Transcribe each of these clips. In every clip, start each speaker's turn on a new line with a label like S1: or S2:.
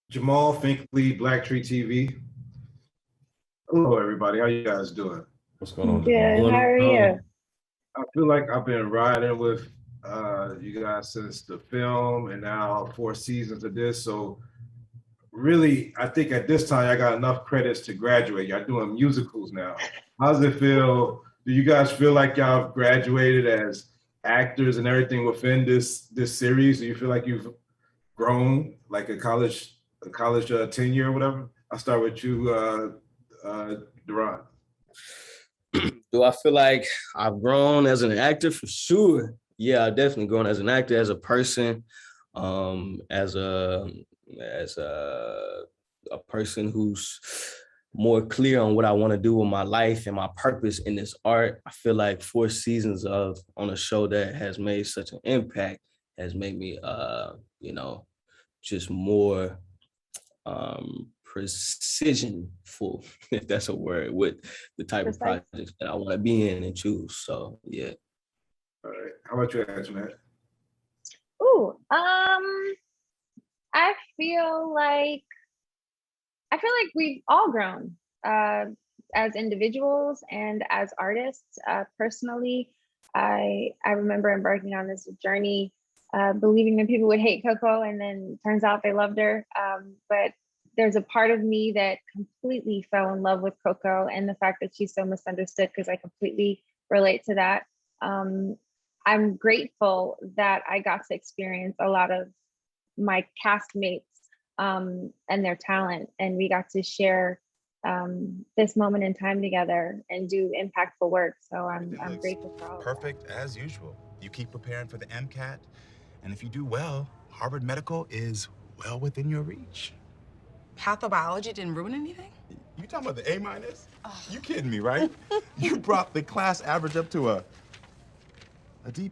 S1: Jamal Finkley, BlackTree TV. Hello, everybody. How you guys doing?
S2: What's going on,
S3: Good.
S2: Jamal?
S3: How are you?
S1: I feel like I've been riding with you guys since the film and now 4 seasons of this. So really, I think at this time I got enough credits to graduate. Y'all doing musicals now. How does it feel? Do you guys feel like y'all graduated as actors and everything within this series? Do you feel like you've grown like a college tenure or whatever? I'll start with you, DERON.
S2: Do I feel like I've grown as an actor? For sure. Yeah, I've definitely grown as an actor, as a person, as a person who's more clear on what I want to do with my life and my purpose in this art. I feel like 4 seasons on a show that has made such an impact has made me just more precisionful, if that's a word, with the type of projects that I want to be in and choose. So yeah.
S1: All right. How about you, Antoinette?
S3: Ooh, I feel like we've all grown as individuals and as artists. Personally, I remember embarking on this journey, believing that people would hate Coco, and then turns out they loved her. But there's a part of me that completely fell in love with Coco and the fact that she's so misunderstood, because I completely relate to that. I'm grateful that I got to experience a lot of my castmates and their talent, and we got to share this moment in time together and do impactful work. So I'm grateful for all.
S4: Perfect as usual. You keep preparing for the MCAT, and if you do well, Harvard Medical is well within your reach.
S5: Pathobiology didn't ruin anything?
S4: You talking about the A-? You kidding me, right? You brought the class average up to a D+.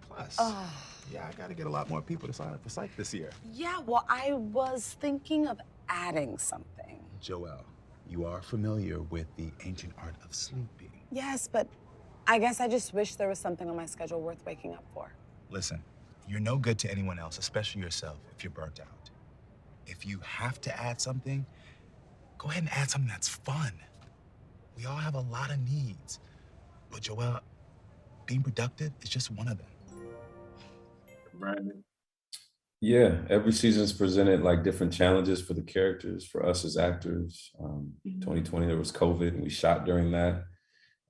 S4: Yeah, I gotta get a lot more people to sign up for psych this year.
S5: Yeah, well, I was thinking of adding something.
S4: Joelle, you are familiar with the ancient art of sleeping.
S5: Yes, but I guess I just wish there was something on my schedule worth waking up for.
S4: Listen, you're no good to anyone else, especially yourself, if you're burnt out. If you have to add something, go ahead and add something that's fun. We all have a lot of needs. But Joelle, being productive is just one of them.
S1: Brandon.
S2: Yeah, every season's presented like different challenges for the characters, for us as actors. 2020, there was COVID, and we shot during that.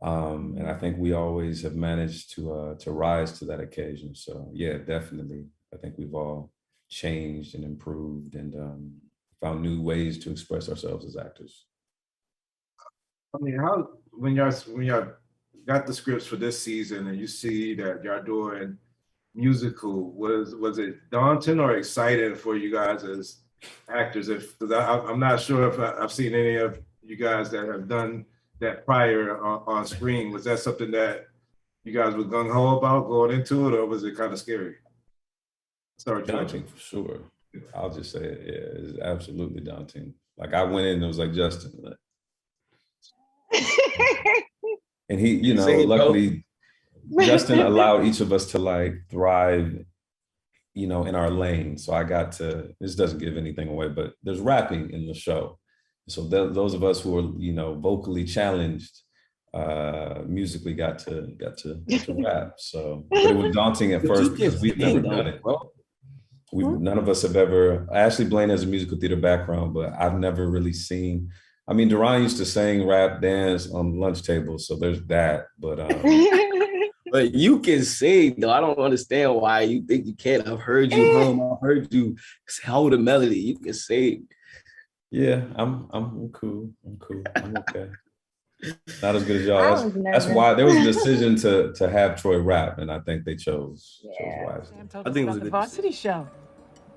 S2: And I think we always have managed to rise to that occasion. So yeah, definitely. I think we've all changed and improved and found new ways to express ourselves as actors.
S1: I mean, when y'all got the scripts for this season and you see that y'all doing musical, was it daunting or exciting for you guys as actors? Because I'm not sure if I've seen any of you guys that have done that prior on screen. Was that something that you guys were gung-ho about going into it, or was it kind of scary? Sorry,
S2: daunting for sure. I'll just say it. Yeah, it's absolutely daunting. Like I went in and it was like, Justin. And he, luckily, Justin allowed each of us to like thrive, in our lane. So I got to, this doesn't give anything away, but there's rapping in the show. So those of us who are, vocally challenged, musically got to rap. So, but it was daunting at first because we've never done it. None of us have ever. Ashley Blaine has a musical theater background, but I've never really seen. I mean, DERON used to sing, rap, dance on lunch tables, so there's that. But but you can sing, though. I don't understand why you think you can't. I've heard you hum. I've heard you hold a melody. You can sing. Yeah, I'm cool. I'm okay. Not as good as y'all. That's why there was a decision to have Troy rap, and I think they chose wisely.
S6: I think it was a good varsity show.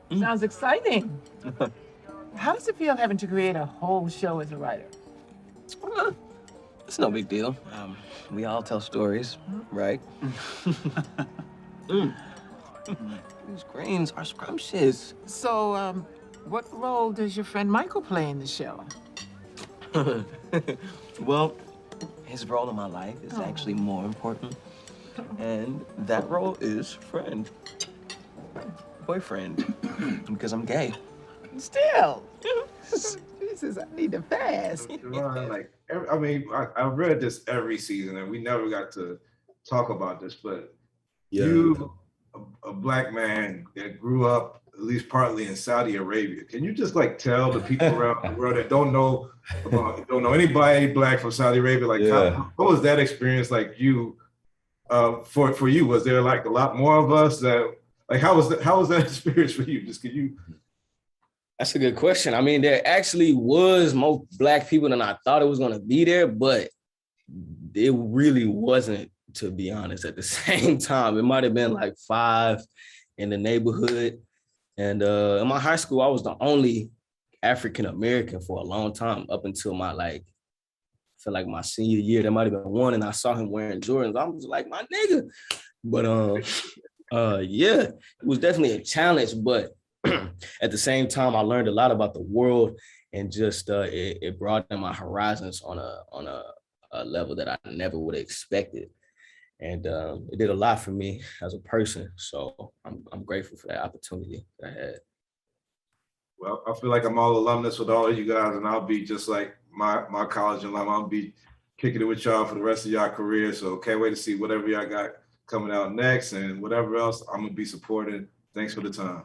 S6: Sounds exciting. How does it feel having to create a whole show as a writer?
S7: It's no big deal. We all tell stories, right? These greens are scrumptious.
S6: So, what role does your friend Michael play in the show?
S7: Well, his role in my life is actually more important. And that role is friend. Boyfriend. Because I'm gay.
S6: Still. Jesus, I need to fast.
S1: DERON, like, I mean, I read this every season, and we never got to talk about this, but you, a black man that grew up at least partly in Saudi Arabia, can you just like tell the people around the world that don't know anybody black from Saudi Arabia, like what was that experience like? You, for you, was there like a lot more of us that like how was that experience for you? Just could you?
S8: That's a good question. I mean, there actually was more Black people than I thought it was going to be there, but it really wasn't, to be honest, at the same time. It might have been like 5 in the neighborhood. And in my high school, I was the only African-American for a long time, up until my, like, I feel like my senior year. There might have been one, and I saw him wearing Jordans. I was like, my nigga. But yeah, it was definitely a challenge, but at the same time, I learned a lot about the world, and just it broadened my horizons on a level that I never would have expected, and it did a lot for me as a person. So I'm grateful for that opportunity that I had.
S1: Well, I feel like I'm all alumnus with all of you guys, and I'll be just like my college alum. I'll be kicking it with y'all for the rest of y'all career. So can't wait to see whatever y'all got coming out next, and whatever else I'm gonna be supporting. Thanks for the time.